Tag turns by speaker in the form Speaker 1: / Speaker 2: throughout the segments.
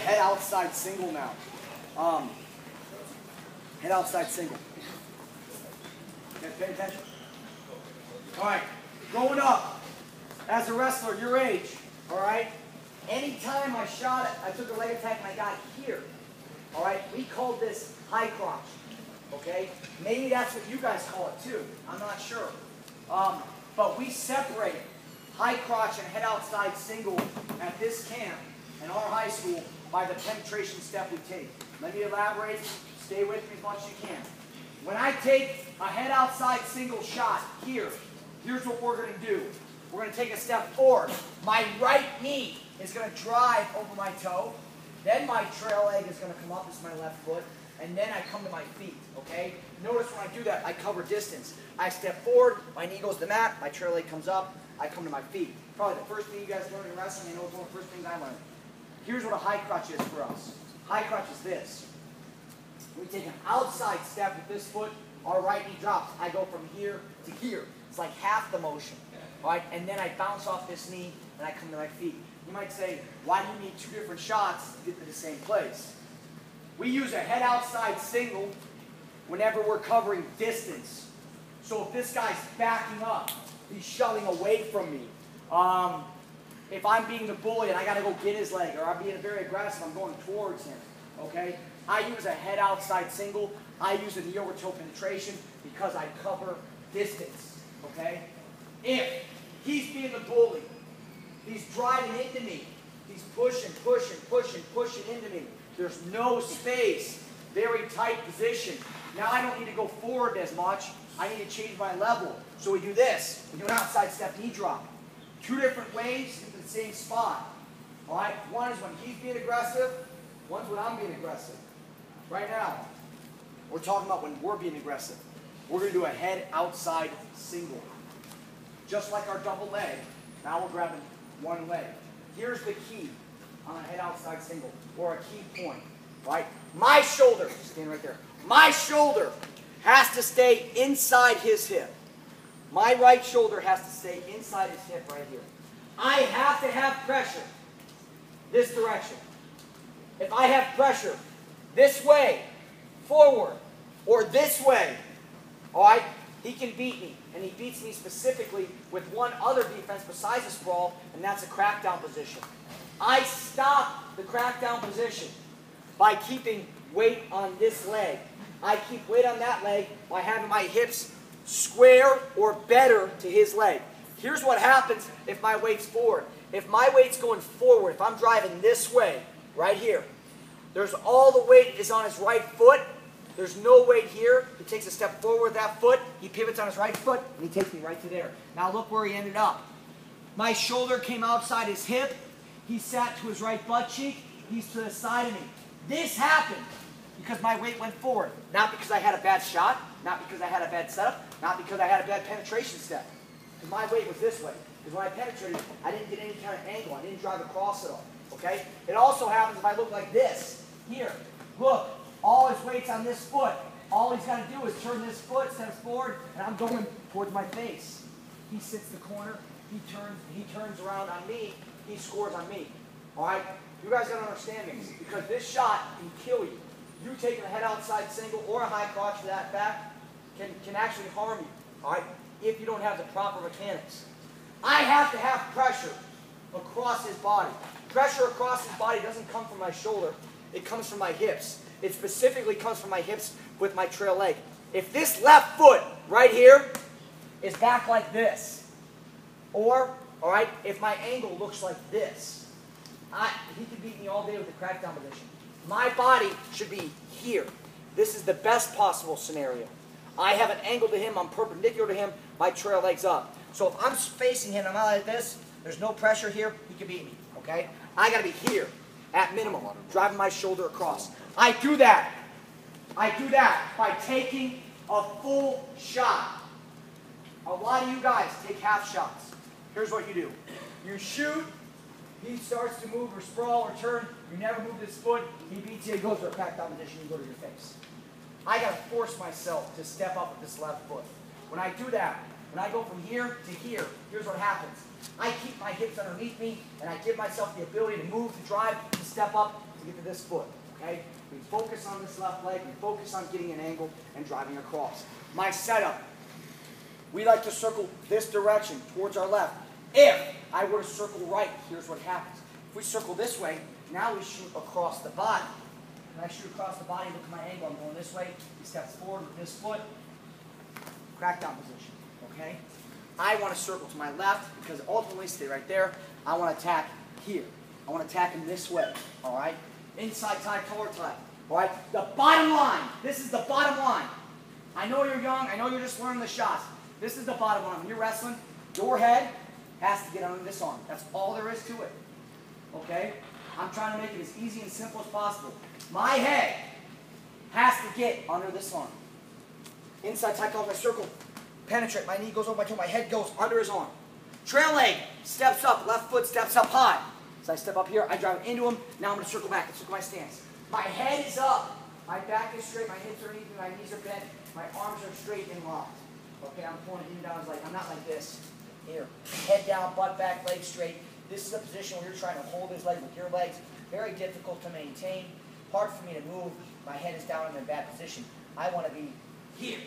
Speaker 1: head outside single now. Head outside single. Okay, pay attention. All right, going up as a wrestler, your age, all right? Anytime I shot it, I took a leg attack and I got here, all right? We called this high crotch, okay? Maybe that's what you guys call it too. I'm not sure. But we separate high crotch and head outside single at this camp in our high school by the penetration step we take. Let me elaborate. Stay with me as much as you can. When I take a head outside single shot here, here's what we're going to do. We're going to take a step forward. My right knee is going to drive over my toe. Then my trail leg is going to come up. This is my left foot. And then I come to my feet, okay? Notice when I do that, I cover distance. I step forward, my knee goes to the mat, my trail leg comes up, I come to my feet. Probably the first thing you guys learn in wrestling, I know it's one of the first things I learned. Here's what a high crotch is for us. High crotch is this. We take an outside step with this foot, our right knee drops. I go from here to here. It's like half the motion, all right? And then I bounce off this knee, and I come to my feet. You might say, why do you need two different shots to get to the same place? We use a head outside single whenever we're covering distance. So if this guy's backing up, he's shoving away from me. If I'm being the bully and I got to go get his leg, or I'm being very aggressive, I'm going towards him, okay? I use a head outside single. I use a knee over toe penetration because I cover distance, okay? If he's being the bully, he's driving into me, he's pushing into me. There's no space, very tight position. Now I don't need to go forward as much. I need to change my level. So we do this. We do an outside step knee drop. Two different ways into the same spot. All right? One is when he's being aggressive. One's when I'm being aggressive. Right now, we're talking about when we're being aggressive. We're going to do a head outside single. Just like our double leg. Now we're grabbing one leg. Here's the key on a head outside single, or a key point, right? My shoulder, stand right there. My shoulder has to stay inside his hip. My right shoulder has to stay inside his hip right here. I have to have pressure this direction. If I have pressure this way, forward, or this way, all right, he can beat me. And he beats me specifically with one other defense besides the sprawl, and that's a crackdown position. I stop the crackdown position by keeping weight on this leg. I keep weight on that leg by having my hips square or better to his leg. Here's what happens if my weight's forward. If my weight's going forward, if I'm driving this way, right here, there's all the weight is on his right foot. There's no weight here. He takes a step forward with that foot. He pivots on his right foot, and he takes me right to there. Now look where he ended up. My shoulder came outside his hip. He sat to his right butt cheek. He's to the side of me. This happened because my weight went forward. Not because I had a bad shot. Not because I had a bad setup. Not because I had a bad penetration step. Because my weight was this way. Because when I penetrated, I didn't get any kind of angle. I didn't drive across at all. Okay? It also happens if I look like this. Here. Look. All his weight's on this foot. All he's got to do is turn this foot, steps forward, and I'm going towards my face. He sits the corner. He turns around on me. He scores on me. All right? You guys got to understand this, because this shot can kill you. You taking a head outside single or a high crotch for that back can actually harm you. All right? If you don't have the proper mechanics. I have to have pressure across his body. Pressure across his body doesn't come from my shoulder. It comes from my hips. It specifically comes from my hips with my trail leg. If this left foot right here is back like this, or, all right, if my angle looks like this, he can beat me all day with the crackdown position. My body should be here. This is the best possible scenario. I have an angle to him. I'm perpendicular to him. My trail leg's up. So if I'm facing him, I'm out like this, there's no pressure here, he can beat me, okay? I got to be here at minimum, driving my shoulder across. I do that by taking a full shot. A lot of you guys take half shots. Here's what you do. You shoot, he starts to move or sprawl or turn, you never move this foot, he beats you, he goes for a crackdown position, you go to your face. I got to force myself to step up with this left foot. When I do that, when I go from here to here, here's what happens. I keep my hips underneath me, and I give myself the ability to move, to drive, to step up, to get to this foot, okay? We focus on this left leg, we focus on getting an angle and driving across. My setup, we like to circle this direction towards our left. If I were to circle right, here's what happens. If we circle this way, now we shoot across the body. When I shoot across the body, look at my angle, I'm going this way, he steps forward with this foot, crackdown position, okay? I want to circle to my left because ultimately, stay right there, I want to attack here. I want to attack him this way, all right? Inside tie, collar tie, all right? The bottom line, this is the bottom line. I know you're young, I know you're just learning the shots. This is the bottom line. When you're wrestling, your head has to get under this arm. That's all there is to it, okay? I'm trying to make it as easy and simple as possible. My head has to get under this arm. Inside tie, collar tie, circle, penetrate. My knee goes over my toe, my head goes under his arm. Trail leg, steps up, left foot steps up high. So I step up here, I drive into him, now I'm going to circle back, let's look at my stance. My head is up, my back is straight, my hips are even, my knees are bent, my arms are straight and locked. Okay, I'm pulling it in and down, like, I'm not like this. Here, head down, butt back, legs straight. This is a position where you're trying to hold his leg with your legs. Very difficult to maintain, hard for me to move. My head is down in a bad position. I want to be here.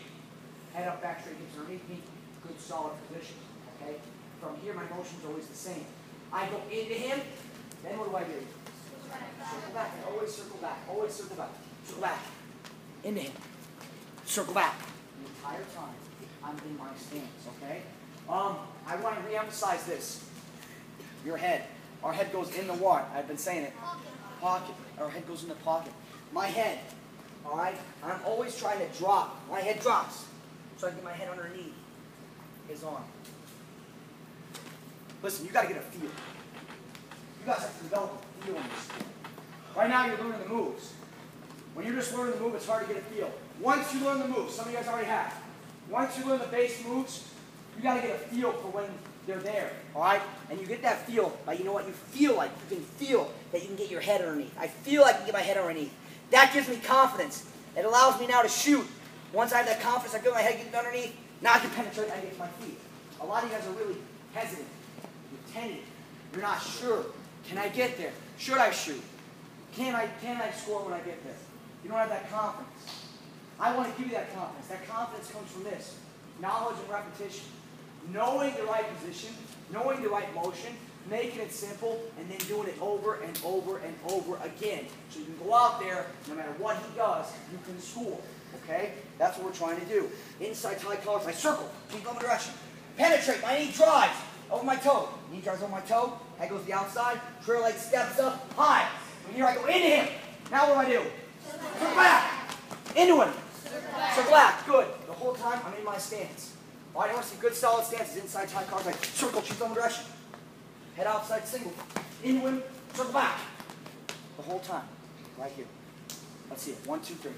Speaker 1: Head up, back straight, hips underneath me. Good, solid position, okay? From here, my motion's always the same. I go into him, then what do? Circle back, and always circle back, always circle back. Circle back, into him, circle back. The entire time, I'm in my stance, okay? I want to re-emphasize this. Your head. Our head goes in the what? I've been saying it. Pocket. Our head goes in the pocket. My head, all right? I'm always trying to drop. My head drops. So I get my head underneath his arm. Listen, you got to get a feel. You guys have to develop a feel in this sport. Right now, you're learning the moves. When you're just learning the move, it's hard to get a feel. Once you learn the moves, some of you guys already have. Once you learn the base moves, you got to get a feel for when they're there, all right? And you get that feel by, you know what, you feel like, you can feel that you can get your head underneath. I feel like I can get my head underneath. That gives me confidence. It allows me now to shoot. Once I have that confidence, I feel my head getting underneath, now I can penetrate, I can get to my feet. A lot of you guys are really hesitant. You're tentative. You're not sure. Can I get there? Should I shoot? Can I score when I get there? You don't have that confidence. I want to give you that confidence. That confidence comes from this. Knowledge and repetition. Knowing the right position, knowing the right motion, making it simple, and then doing it over and over and over again. So you can go out there, no matter what he does, you can score. Okay? That's what we're trying to do. Inside tie, collar tie, circle, keep going direction. Penetrate, my knee drives over my toe. Knee drives over my toe, head goes to the outside, trail leg steps up, high. From here I go into him. Now what do? Circle back. Into him. Circle back. Good. The whole time I'm in my stance. All right, I want to see good solid stances. Inside tie, collar tie, circle, keep going direction. Head outside, single. Into him, circle back. The whole time. Right here. Let's see it. 1, 2, 3.